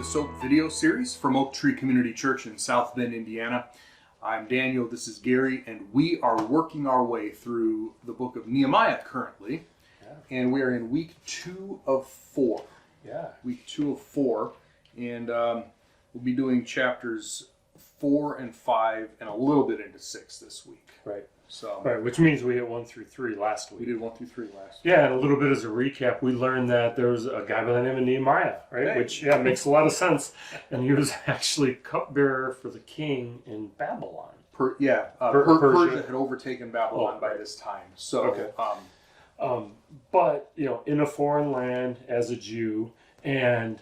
S.O.A.P video series from Oak Tree Community Church in South Bend, Indiana. I'm Daniel, this is Gary, and we are working our way through the book of Nehemiah currently. And we are in week 2 of 4. Week 2 of 4. And we'll be doing chapters 4 and 5 and a little bit into 6 this week. Right, which means we hit 1 through 3 last week. We did 1 through 3 last week. Yeah, and a little bit as a recap, we learned that there was a guy by the name of Nehemiah, right? Hey. Which, makes a lot of sense. And he was actually cupbearer for the king in Babylon. Persia had overtaken Babylon by this time. So, but, in a foreign land as a Jew, and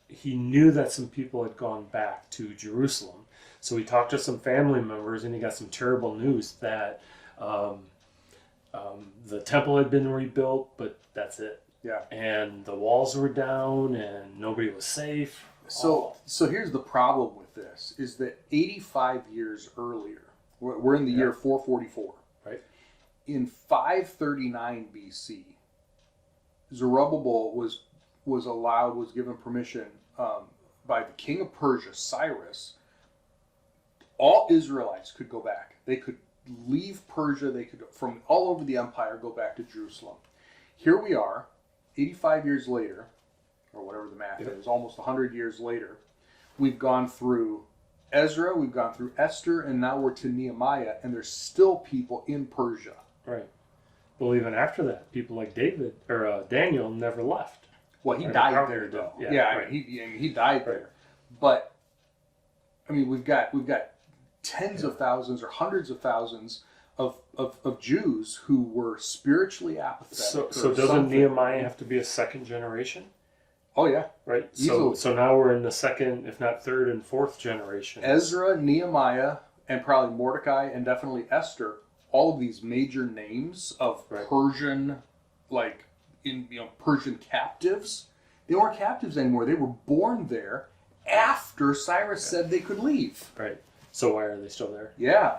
he knew that some people had gone back to Jerusalem. So he talked to some family members, and he got some terrible news that the temple had been rebuilt, but that's it. Yeah. And the walls were down, and nobody was safe. So here's the problem with this, is that 85 years earlier, we're in the year 444. Right. In 539 BC, Zerubbabel was given permission by the king of Persia, Cyrus. All Israelites could go back. They could leave Persia. They could, from all over the empire, go back to Jerusalem. Here we are, 85 years later, or whatever the math is, almost 100 years later. We've gone through Ezra, we've gone through Esther, and now we're to Nehemiah, and there's still people in Persia. Right. Well, even after that, people like Daniel never left. Well, he died there, though. He died there. But I mean, we've got tens of thousands or hundreds of thousands of Jews who were spiritually apathetic. So doesn't Nehemiah have to be a second generation? Oh yeah, right. So now we're in the second, if not third and fourth generation. Ezra, Nehemiah, and probably Mordecai, and definitely Esther. All of these major names of Persian, Persian captives. They weren't captives anymore. They were born there after Cyrus said they could leave. Right. So why are they still there? Yeah.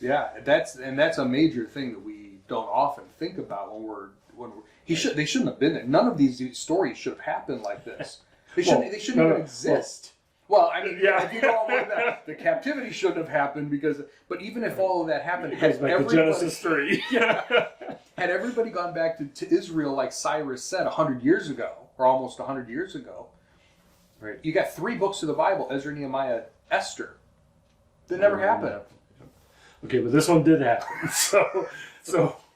That's a major thing that we don't often think about when they shouldn't have been there. None of these stories should have happened like this. They shouldn't even exist. Well, I mean, if you go all the way back, the captivity shouldn't have happened but even if all of that happened, Genesis 3. Had everybody gone back to Israel like Cyrus said 100 years ago, or almost 100 years ago, right? You got 3 books of the Bible: Ezra, Nehemiah, Esther. That never happened. Okay, but this one did happen. So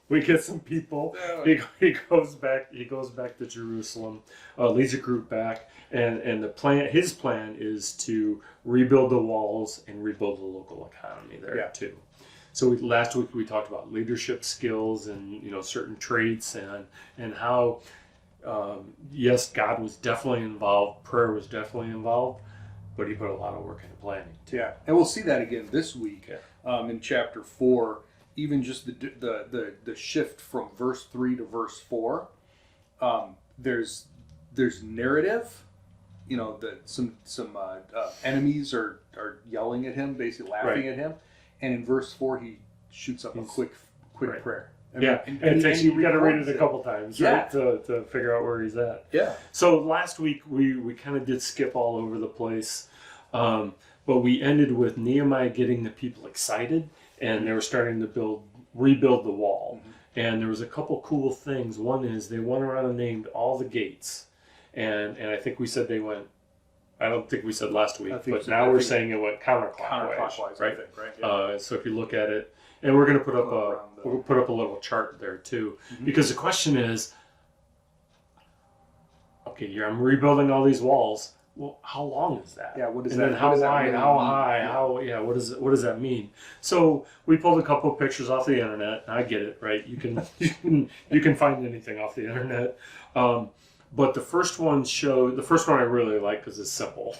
we get some people. He goes back to Jerusalem, leads a group back, and his plan is to rebuild the walls and rebuild the local economy there too. So last week we talked about leadership skills and certain traits and how yes, God was definitely involved, prayer was definitely involved, but he put a lot of work into planning too. Yeah, and we'll see that again this week in chapter 4. Even just the shift from verse 3 to verse 4. There's narrative. That some enemies are yelling at him, basically laughing at him, and in verse 4 he shoots up a quick prayer. And it takes you got to read it a couple times, right, to figure out where he's at. Yeah. So last week we kind of did skip all over the place, but we ended with Nehemiah getting the people excited, and they were starting to rebuild the wall. Mm-hmm. And there was a couple cool things. One is they went around and named all the gates, and I think we said they went. I don't think we said last week, but now we're saying it went counterclockwise, right? I think, right? Yeah. So if you look at it. And we're going to put up a little chart there too, because the question is, okay, I'm rebuilding all these walls. Well, how long is that? Yeah, what is and that? And then how wide, how high, what does that mean? So we pulled a couple of pictures off the internet. I get it, right? You can find anything off the internet. But the first one I really like because it's simple.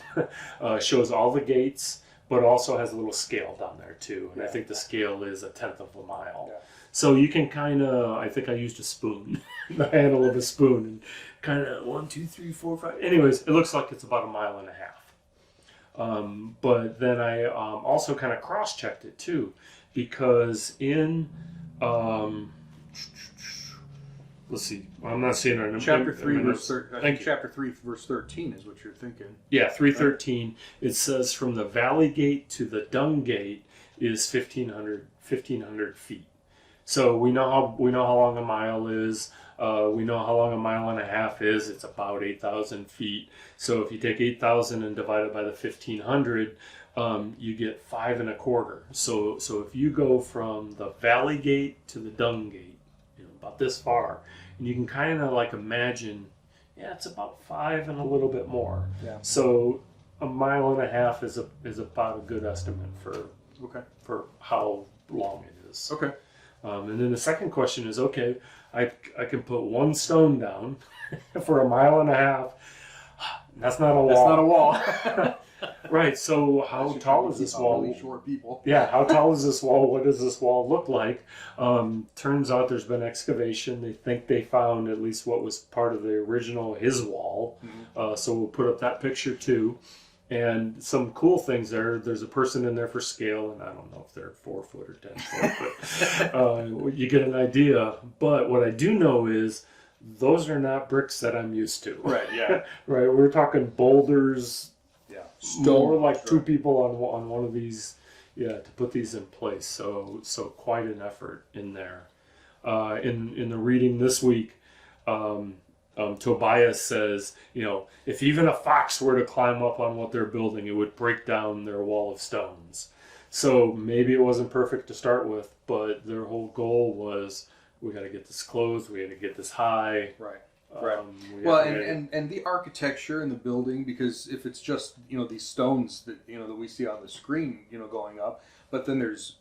Shows all the gates, but also has a little scale down there too. And I think the scale is 1/10 of a mile. Yeah. So you can I think I used a spoon, the handle of a spoon, and kind of 1, 2, 3, 4, 5. Anyways, it looks like it's about 1.5 miles. But then I also kind of cross-checked it too, because in let's see. I'm not seeing our number. Chapter 3, verse 13. I think Thank you. chapter 3, verse 13 is what you're thinking. Yeah, 3:13. It says from the valley gate to the dung gate is 1,500 feet. So we know how long a mile is. We know how long a mile and a half is. It's about 8,000 feet. So if you take 8,000 and divide it by the 1,500, you get 5 1/4. So if you go from the valley gate to the dung gate, about this far, and you can kind of like imagine, it's about 5 and a little bit more. Yeah. So a mile and a half is about a good estimate for how long it is. Okay. And then the second question is, okay, I can put one stone down for a mile and a half. That's not a wall. That's not a wall. Right. So how tall is this wall? Really short people. Yeah. How tall is this wall? What does this wall look like? Turns out there's been excavation. They think they found at least what was part of the original his wall. Mm-hmm. So we'll put up that picture too. And some cool things there. There's a person in there for scale, and I don't know if they're 4 foot or 10 foot, but you get an idea. But what I do know is those are not bricks that I'm used to. Right. Yeah. Right. We're talking boulders. Yeah. More like 2 people on one of these, to put these in place. So quite an effort in there. In the reading this week, Tobias says, if even a fox were to climb up on what they're building, it would break down their wall of stones. So maybe it wasn't perfect to start with, but their whole goal was, we got to get this closed, we got to get this high. Right. Right. Well, and the architecture in the building, because if it's just these stones that that we see on the screen going up, but then there's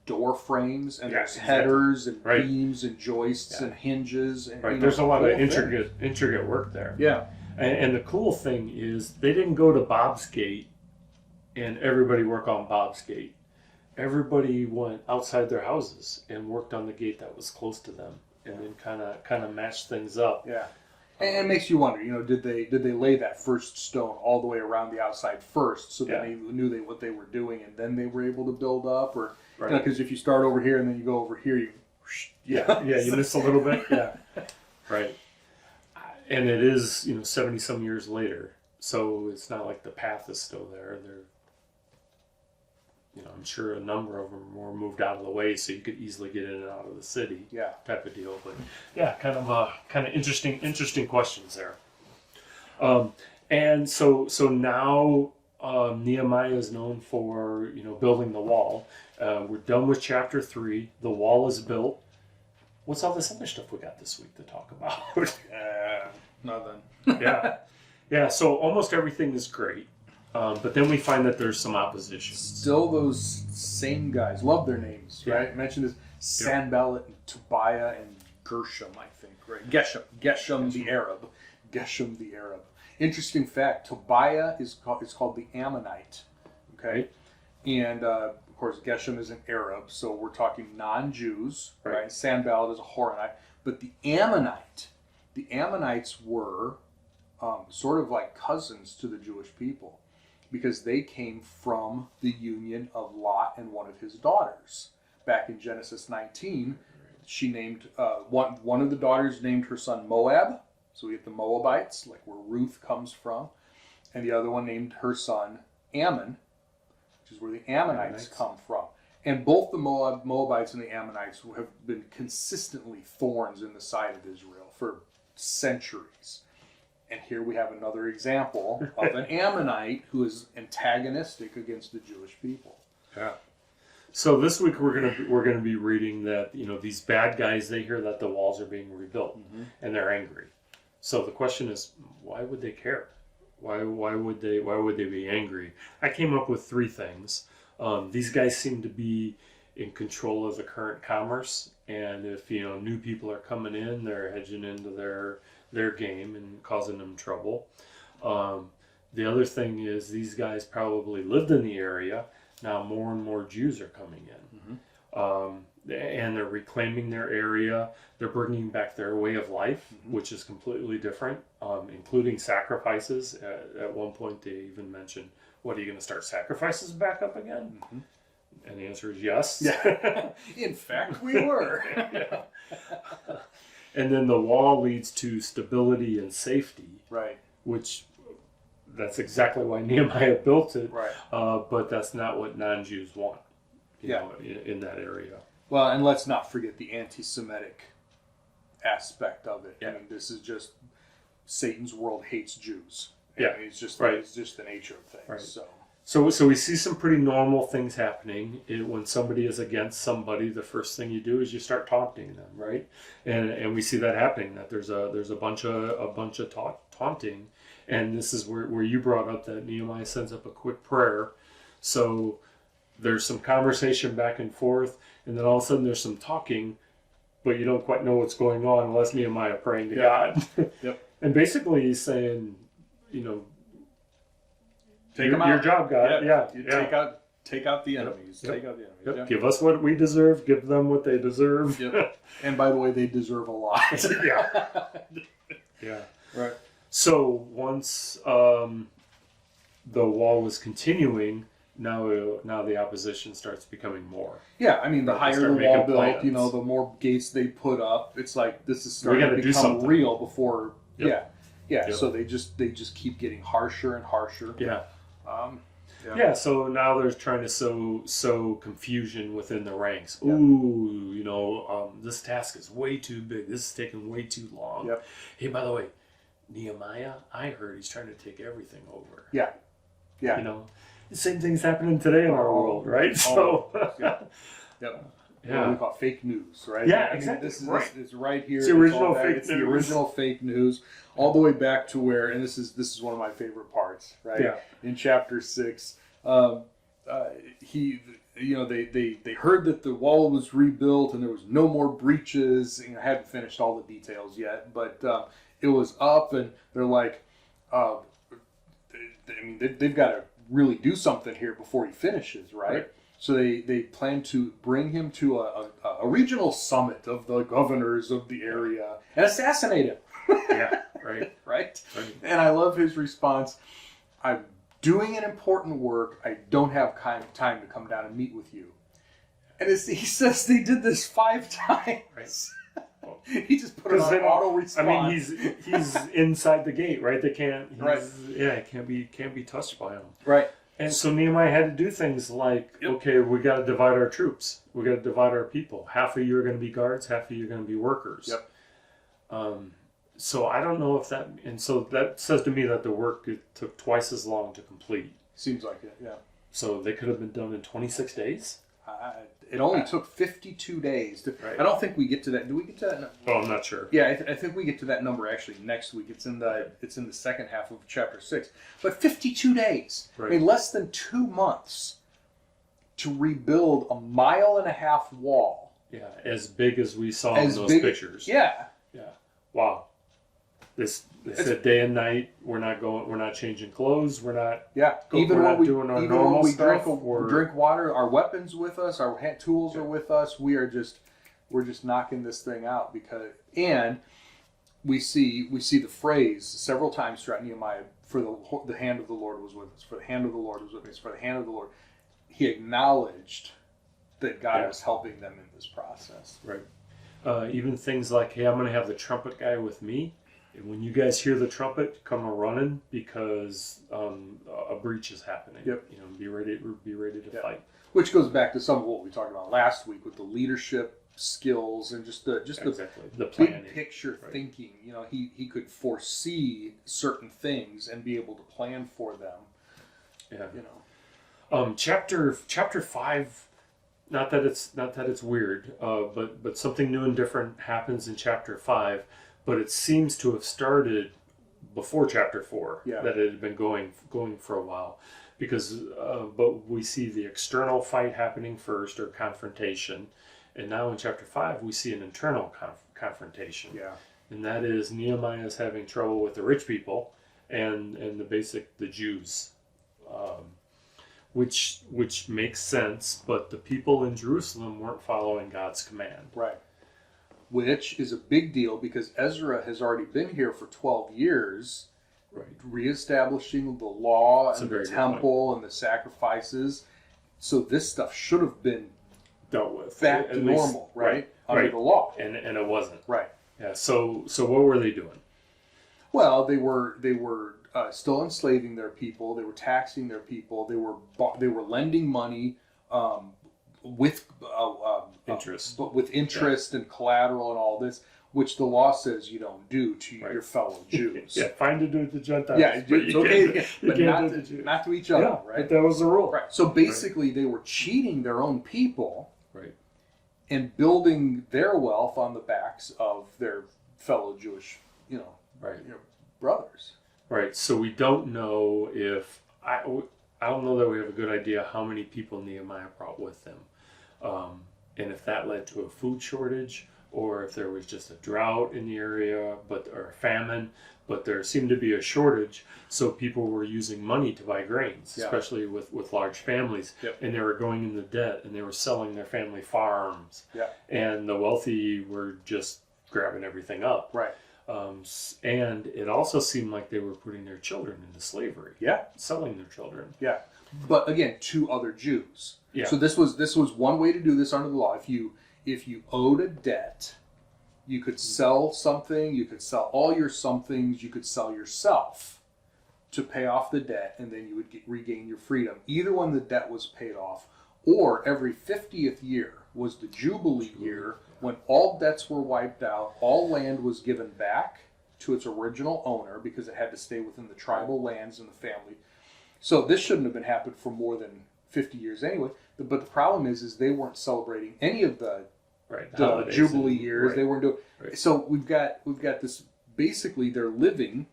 door frames and there's headers and beams and joists and hinges and there's a lot of intricate work there. Yeah. And the cool thing is they didn't go to Bob's Gate and everybody work on Bob's Gate. Everybody went outside their houses and worked on the gate that was close to them, and then kind of matched things up. Yeah. And it makes you wonder, did they lay that first stone all the way around the outside first, so that they knew what they were doing, and then they were able to build up, or because if you start over here and then you go over here, you miss a little bit, right. And it is 70 some years later, so it's not like the path is still there. I'm sure a number of them were moved out of the way so you could easily get in and out of the city. Yeah, type of deal. But kind of interesting questions there. And so now Nehemiah is known for building the wall. We're done with chapter 3. The wall is built. What's all this other stuff we got this week to talk about? Nothing. Yeah. So almost everything is great. But then we find that there's some opposition. Still those same guys. Love their names, right? I mentioned this Sanballat and Tobiah and Gershom, I think, right? Geshem the Arab. Geshem the Arab. Interesting fact, Tobiah is called the Ammonite, okay? And, of course, Geshem is an Arab, so we're talking non-Jews, right? Sanballat is a Horonite. But the Ammonites were sort of like cousins to the Jewish people, because they came from the union of Lot and one of his daughters. Back in Genesis 19, she named one of the daughters named her son Moab, so we get the Moabites, like where Ruth comes from, and the other one named her son Ammon, which is where the Ammonites come from. And both the Moabites and the Ammonites have been consistently thorns in the side of Israel for centuries. And here we have another example of an Ammonite who is antagonistic against the Jewish people. Yeah. So this week we're gonna be reading that these bad guys, they hear that the walls are being rebuilt, and they're angry. So the question is, why would they care? Why would they be angry? I came up with 3 things. These guys seem to be in control of the current commerce, and if new people are coming in, they're hedging into their game and causing them trouble. The other thing is these guys probably lived in the area. Now more and more Jews are coming in, and they're reclaiming their area. They're bringing back their way of life, which is completely different, including sacrifices. At one point they even mentioned, what, are you going to start sacrifices back up again? And the answer is yes. Yeah. In fact, we were. And then the wall leads to stability and safety, Right. which that's exactly why Nehemiah built it. Right. But that's not what non-Jews want, you Yeah. know, in that area. Well, and let's not forget the anti-Semitic aspect of it. Yeah. I mean, this is just Satan's world hates Jews. Yeah. And it's just Right. it's just the nature of things. Right. So So we see some pretty normal things happening. When somebody is against somebody, the first thing you do is you start taunting them, right? And we see that happening. That there's a bunch of taunting, and this is where you brought up that Nehemiah sends up a quick prayer. So there's some conversation back and forth, and then all of a sudden there's some talking, but you don't quite know what's going on unless Nehemiah praying to God. Yep. And basically he's saying, you know, take them out. Your job, God. Yeah. Take out the enemies. Yep. Take out the enemies. Yep. Yeah. Give us what we deserve. Give them what they deserve. Yep. And by the way, they deserve a lot. Yeah. Yeah. Right. So once the wall was continuing, now the opposition starts becoming more. Yeah, I mean, the Right, higher start the making wall built, plans. you know, the more gates they put up. It's like this is We starting gotta to do become something. real before. Yep. Yeah. Yep. So they just keep getting harsher and harsher. Yeah. Um, Yeah. So now they're trying to sow confusion within the ranks. Yep. Ooh, you know, this task is way too big. This is taking way too long. Yep. Hey, by the way, Nehemiah, I heard he's trying to take everything over. Yeah. Yeah. You know, the same thing's happening today in our world, right? So, yeah. Yep. Yeah. What we call fake news, right? Yeah, I mean, exactly. This is Right. it's right here. It's the original all that. fake It's news. the original fake news, all the way back to where, and this is one of my favorite parts, right? Yeah. In chapter 6, they heard that the wall was rebuilt and there was no more breaches. You know, I hadn't finished all the details yet, but it was up, and they're like, they've got to really do something here before he finishes, right? So they plan to bring him to a regional summit of the governors of the area and assassinate him. yeah, right. Right? And I love his response. I'm doing an important work. I don't have time to come down and meet with you. And he says they did this 5 times. Right. He just put it on auto response. I mean, he's inside the gate, right? They can't. Right. Yeah, it can't be touched by him. Right. And so Nehemiah had to do things like, Yep. okay, we got to divide our troops. We got to divide our people. Half of you are going to be guards. Half of you are going to be workers. Yep. So I don't know if that, and so that says to me that the work took twice as long to complete. Seems like it, yeah. So they could have been done in 26 days? It only took 52 days. Right. I don't think we get to that. Do we get to that? Oh, I'm not sure. Yeah, I think we get to that number actually next week. It's in the second half of chapter 6. But 52 days. Right. I mean, less than 2 months to rebuild a 1.5 mile wall. Yeah, as big as we saw in those pictures. Yeah. Yeah. Wow. They said day and night. We're not changing clothes. We're not. Yeah. Even when we drink water, our weapons with us, our tools are with us. We're just knocking this thing out and we see the phrase several times throughout Nehemiah. For the hand of the Lord was with us. For the hand of the Lord was with us. For the hand of the Lord. He acknowledged that God was helping them in this process. Right. Even things like, hey, I'm going to have the trumpet guy with me. And when you guys hear the trumpet, come running because a breach is happening. Yep. You know, be ready to fight. Which goes back to some of what we talked about last week with the leadership skills and just the planning. big picture Right. thinking. You know, he could foresee certain things and be able to plan for them. Yeah. You know. Chapter 5. Not that it's weird, but something new and different happens in chapter 5. But it seems to have started before chapter 4. Yeah. That it had been going for a while, because but we see the external fight happening first, or confrontation, and now in chapter 5 we see an internal confrontation. Yeah. And that is Nehemiah is having trouble with the rich people and the Jews, which makes sense. But the people in Jerusalem weren't following God's command. Right. Which is a big deal because Ezra has already been here for 12 years, Right. reestablishing the law That's and a the very good temple and the sacrifices. So this stuff should have been Dealt with back to at least, normal, right? right, Under right. the law. And it wasn't. Right. Yeah. So what were they doing? Well, they were still enslaving their people. They were taxing their people. They were lending money with Interest. but with interest and collateral and all this, which the law says you don't do to your fellow Jews. Yeah, fine to do it to Gentiles. Yeah, it's okay, but not to each other, yeah, right? But that was the rule. Right. So basically, they were cheating their own people, Right. and building their wealth on the backs of their fellow Jewish, Right. brothers. Right. So we don't know if I don't know that we have a good idea how many people Nehemiah brought with them, and if that led to a food shortage, or if there was just a drought in the area, or a famine. But there seemed to be a shortage, so people were using money to buy grains, especially with large families, and they were going into debt, and they were selling their family farms, and the wealthy were just grabbing everything up. Right. And it also seemed like they were putting their children into slavery. Yeah. Selling their children. Yeah. But again, to other Jews. Yeah. So this was one way to do this under the law. If you owed a debt, you could sell something, you could sell all your somethings, you could sell yourself to pay off the debt, and then you would regain your freedom. Either when the debt was paid off, or every 50th year was the Jubilee year, when all debts were wiped out, all land was given back to its original owner because it had to stay within the tribal lands and the family. So this shouldn't have been happened for more than 50 years anyway. But the problem is they weren't celebrating any of the Jubilee years. Right. They weren't doing. Right. So we've got this. Basically, they're living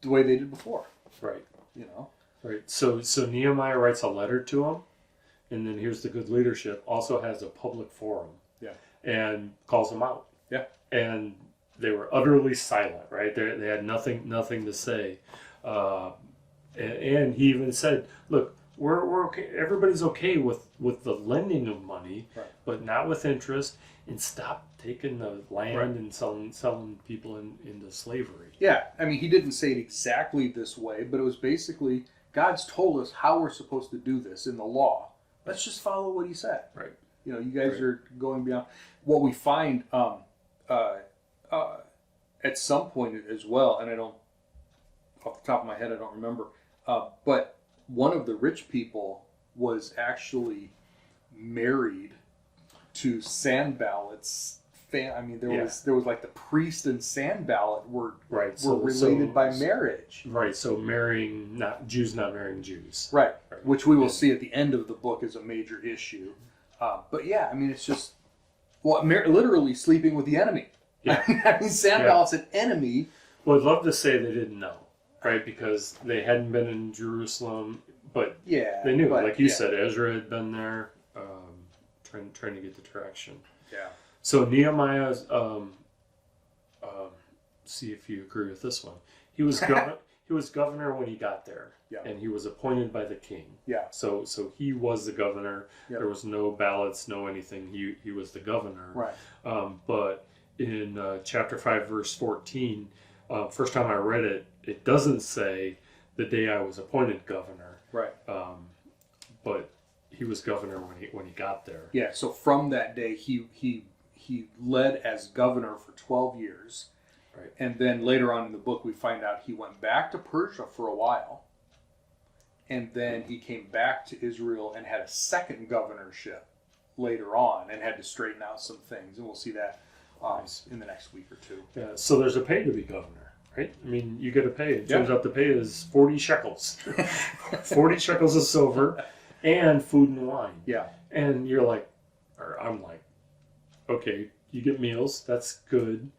the way they did before. Right. Right. So Nehemiah writes a letter to them, and then here's the good leadership. Also has a public forum. Yeah. And calls them out. Yeah. And they were utterly silent. Right. They had nothing to say. And he even said, "Look, we're okay. Everybody's okay with the lending of money, but not with interest. And stop taking the land and selling people into slavery." Yeah. I mean, he didn't say it exactly this way, but it was basically God's told us how we're supposed to do this in the law. Let's just follow what he said. Right. You guys are going beyond. What we find at some point as well, and I don't, off the top of my head, I don't remember, but one of the rich people was actually married to Sanballat's I mean, there was like the priest and Sanballat were related by marriage. Right. So Jews not marrying Jews. Right. Which we will see at the end of the book is a major issue. But yeah, I mean, it's just literally sleeping with the enemy. Yeah. I mean, Sanballat's an enemy. Well, I'd love to say they didn't know, right? Because they hadn't been in Jerusalem, but they knew. Like you said, Ezra had been there, trying to get the direction. Yeah. So Nehemiah's, see if you agree with this one. He was governor when he got there, and he was appointed by the king. Yeah. So he was the governor. Yep. There was no ballots, no anything. He was the governor. Right. But in chapter 5, verse 14, first time I read it, it doesn't say the day I was appointed governor. Right. But he was governor when he got there. Yeah. So from that day, he led as governor for 12 years. Right. And then later on in the book, we find out he went back to Persia for a while. And then he came back to Israel and had a second governorship later on and had to straighten out some things. And we'll see that in the next week or two. Yeah. So there's a pay to be governor, right? I mean, you get a pay. It turns out the pay is 40 shekels. 40 shekels of silver and food and wine. Yeah. And you're like, or I'm like, okay, you get meals. That's good.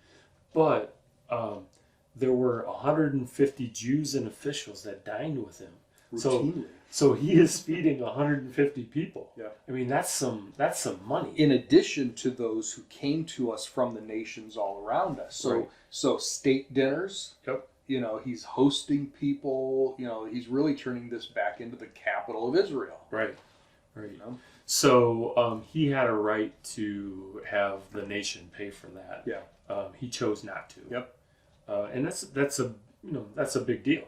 But there were 150 Jews and officials that dined with him. Routinely. So he is feeding 150 people. Yeah. I mean, that's some money. In addition to those who came to us from the nations all around us. So state dinners. Yep. He's hosting people. He's really turning this back into the capital of Israel. Right. So he had a right to have the nation pay for that. Yeah. He chose not to. Yep. And that's a big deal.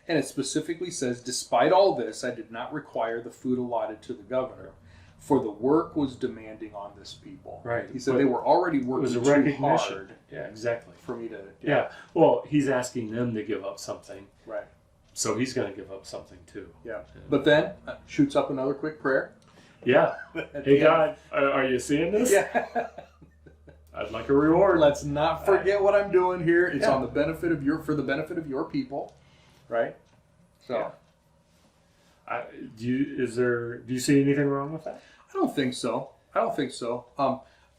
And it specifically says, despite all this, I did not require the food allotted to the governor, for the work was demanding on this people. Right. He said they were already It working was a too recognition. hard Yeah, exactly. for me to. Yeah. Well, he's asking them to give up something. Right. So he's going to give up something too. Yeah. But then shoots up another quick prayer. Yeah. Hey, God, are you seeing this? Yeah. I'd like a reward. Let's not forget what I'm doing here. It's Yeah. on the benefit of for the benefit of your people, right? So, Do you see anything wrong with that? I don't think so.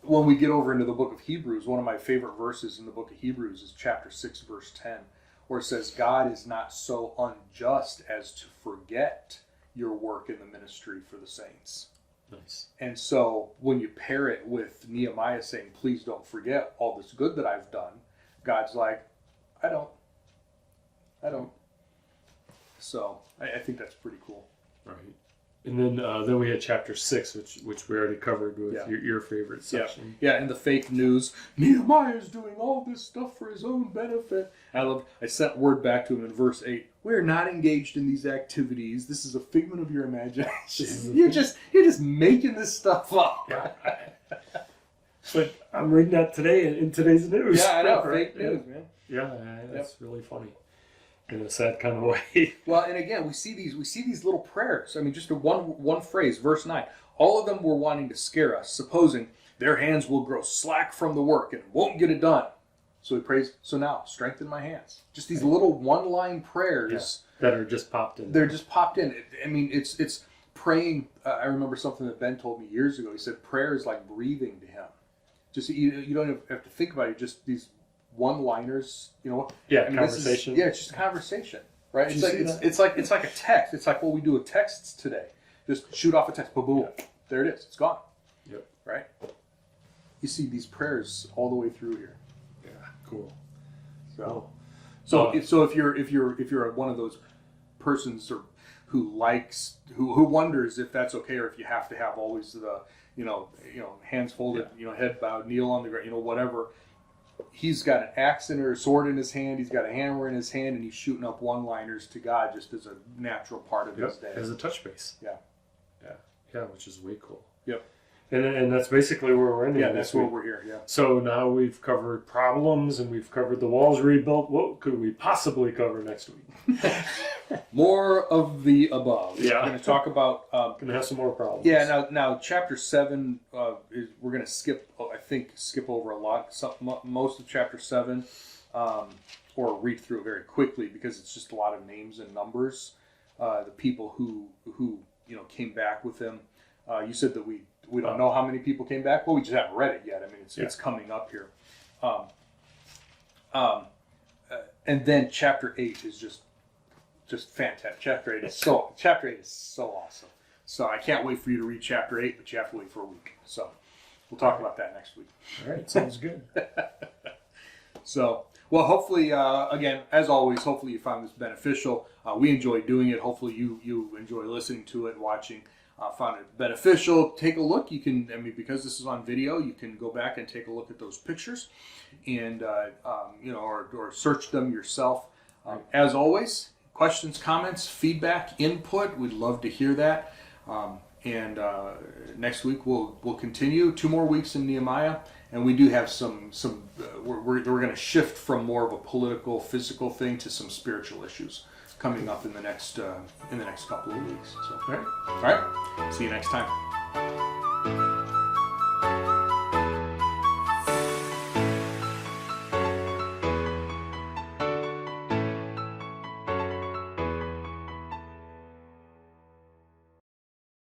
When we get over into the book of Hebrews, one of my favorite verses in the book of Hebrews is chapter 6, verse 10, where it says, God is not so unjust as to forget your work in the ministry for the saints. Nice. And so when you pair it with Nehemiah saying, please don't forget all this good that I've done, God's like, I don't. So I think that's pretty cool. Right. And then we had chapter 6, which we already covered with your favorite section. Yeah, and the fake news. Nehemiah's doing all this stuff for his own benefit. I sent word back to him in verse 8. We're not engaged in these activities. This is a figment of your imagination. You're just making this stuff up. Yeah. But I'm reading that today in today's news. Yeah, I know. Right? Fake news, man. Yeah, that's really funny. In a sad kind of way. Well, and again, we see these little prayers. I mean, just one phrase, verse 9. All of them were wanting to scare us, supposing their hands will grow slack from the work and won't get it done. So he prays, so now, strengthen my hands. Just these little one-line prayers. That are just popped in. They're just popped in. I mean, it's praying. I remember something that Ben told me years ago. He said prayer is like breathing to him. Just you don't even have to think about it. Just these one-liners, Yeah, I mean, conversation. It's just a conversation, right? Did you see It's like a text. It's like what we do with texts today. Just shoot off a text, boom, there it is. It's gone. Yep. Right. You see these prayers all the way through here. Yeah. Cool. So if you're one of those persons who wonders if that's okay or if you have to have always the hands folded, head bowed, kneel on the ground, whatever. He's got an axe or a sword in his hand. He's got a hammer in his hand, and he's shooting up one-liners to God just as a natural part of his day. As a touch base. Yeah, which is way cool. Yep. And that's basically where we're ending. Yeah, that's where we're here. Yeah. So now we've covered problems and we've covered the walls rebuilt. What could we possibly cover next week? More of the above. Yeah. We're going to talk about. Going to have some more problems. Yeah. Now, chapter 7 we're going to skip over a lot. Most of chapter 7, or read through it very quickly because it's just a lot of names and numbers. The people who came back with him. You said that we don't know how many people came back. Well, we just haven't read it yet. I mean, it's coming up here. And then chapter 8 is just fantastic. Chapter 8 is so awesome. So I can't wait for you to read chapter 8, but you have to wait for a week. So we'll talk about that next week. All right, sounds good. So, well, hopefully, again, as always, hopefully you found this beneficial. We enjoy doing it. Hopefully you enjoy listening to it, watching. Found it beneficial. Take a look. You can, because this is on video, you can go back and take a look at those pictures, and or search them yourself. As always, questions, comments, feedback, input. We'd love to hear that. And next week we'll continue 2 more weeks in Nehemiah, and we do have some. We're going to shift from more of a political, physical thing to some spiritual issues coming up in the next couple of weeks. So, all right. See you next time.